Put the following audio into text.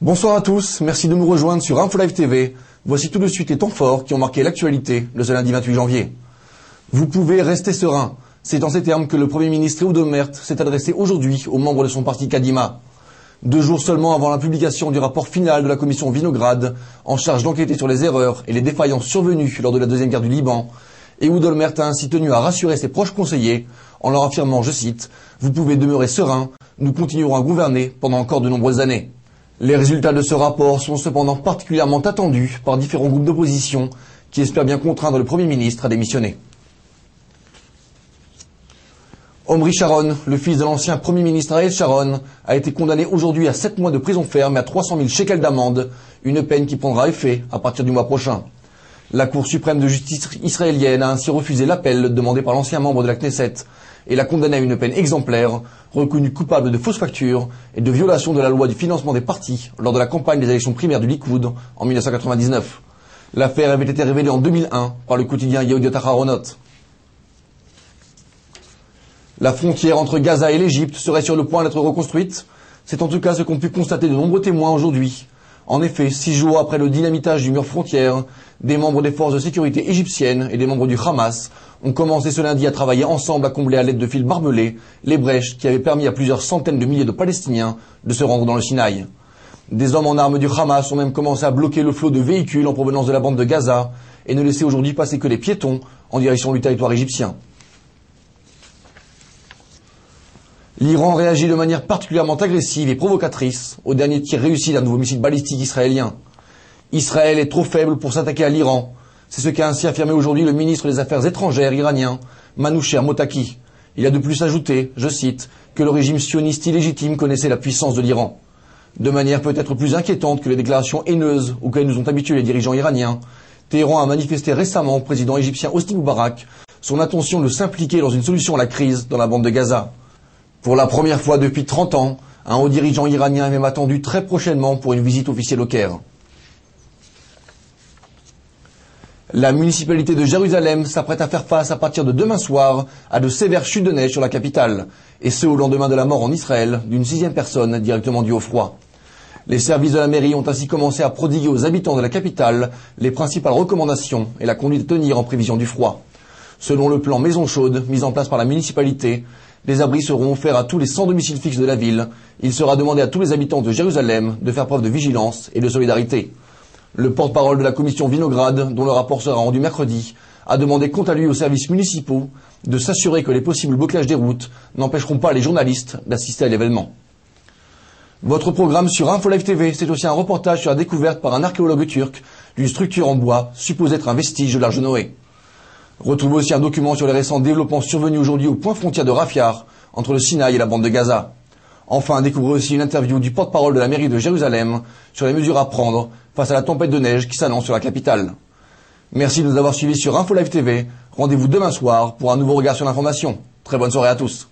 Bonsoir à tous, merci de nous rejoindre sur InfoLive TV. Voici tout de suite les temps forts qui ont marqué l'actualité de ce lundi 28 janvier. Vous pouvez rester serein. C'est dans ces termes que le Premier ministre Ehud Olmert s'est adressé aujourd'hui aux membres de son parti Kadima. 2 jours seulement avant la publication du rapport final de la commission Vinograd, en charge d'enquêter sur les erreurs et les défaillances survenues lors de la deuxième guerre du Liban, Ehud Olmert a ainsi tenu à rassurer ses proches conseillers en leur affirmant, je cite, « Vous pouvez demeurer serein, nous continuerons à gouverner pendant encore de nombreuses années ». Les résultats de ce rapport sont cependant particulièrement attendus par différents groupes d'opposition qui espèrent bien contraindre le Premier ministre à démissionner. Omri Sharon, le fils de l'ancien Premier ministre Ariel Sharon, a été condamné aujourd'hui à 7 mois de prison ferme et à 300 000 shekels d'amende, une peine qui prendra effet à partir du mois prochain. La Cour suprême de justice israélienne a ainsi refusé l'appel demandé par l'ancien membre de la Knesset et l'a condamné à une peine exemplaire, reconnu coupable de fausses factures et de violation de la loi du financement des partis lors de la campagne des élections primaires du Likoud en 1999. L'affaire avait été révélée en 2001 par le quotidien Yehudot Aharonot. La frontière entre Gaza et l'Égypte serait sur le point d'être reconstruite. C'est en tout cas ce qu'ont pu constater de nombreux témoins aujourd'hui. En effet, 6 jours après le dynamitage du mur frontière, des membres des forces de sécurité égyptiennes et des membres du Hamas ont commencé ce lundi à travailler ensemble à combler à l'aide de fils barbelés les brèches qui avaient permis à plusieurs centaines de milliers de Palestiniens de se rendre dans le Sinaï. Des hommes en armes du Hamas ont même commencé à bloquer le flot de véhicules en provenance de la bande de Gaza et ne laisser aujourd'hui passer que les piétons en direction du territoire égyptien. L'Iran réagit de manière particulièrement agressive et provocatrice au dernier tir réussi d'un nouveau missile balistique israélien. Israël est trop faible pour s'attaquer à l'Iran. C'est ce qu'a ainsi affirmé aujourd'hui le ministre des Affaires étrangères iranien, Manoucher Motaki. Il a de plus ajouté, je cite, que le régime sioniste illégitime connaissait la puissance de l'Iran. De manière peut-être plus inquiétante que les déclarations haineuses auxquelles nous ont habitués les dirigeants iraniens, Téhéran a manifesté récemment au président égyptien Hosni Moubarak son intention de s'impliquer dans une solution à la crise dans la bande de Gaza. Pour la première fois depuis 30 ans, un haut dirigeant iranien est même attendu très prochainement pour une visite officielle au Caire. La municipalité de Jérusalem s'apprête à faire face à partir de demain soir à de sévères chutes de neige sur la capitale, et ce au lendemain de la mort en Israël d'une 6e personne directement due au froid. Les services de la mairie ont ainsi commencé à prodiguer aux habitants de la capitale les principales recommandations et la conduite à tenir en prévision du froid. Selon le plan Maison Chaude mis en place par la municipalité, les abris seront offerts à tous les sans domicile fixe de la ville. Il sera demandé à tous les habitants de Jérusalem de faire preuve de vigilance et de solidarité. Le porte-parole de la commission Vinograd, dont le rapport sera rendu mercredi, a demandé quant à lui aux services municipaux de s'assurer que les possibles blocages des routes n'empêcheront pas les journalistes d'assister à l'événement. Votre programme sur InfoLive TV, c'est aussi un reportage sur la découverte par un archéologue turc d'une structure en bois supposée être un vestige de l'Arche de Noé. Retrouvez aussi un document sur les récents développements survenus aujourd'hui au point frontière de Rafia, entre le Sinaï et la bande de Gaza. Enfin, découvrez aussi une interview du porte-parole de la mairie de Jérusalem sur les mesures à prendre face à la tempête de neige qui s'annonce sur la capitale. Merci de nous avoir suivis sur InfoLive TV. Rendez-vous demain soir pour un nouveau regard sur l'information. Très bonne soirée à tous.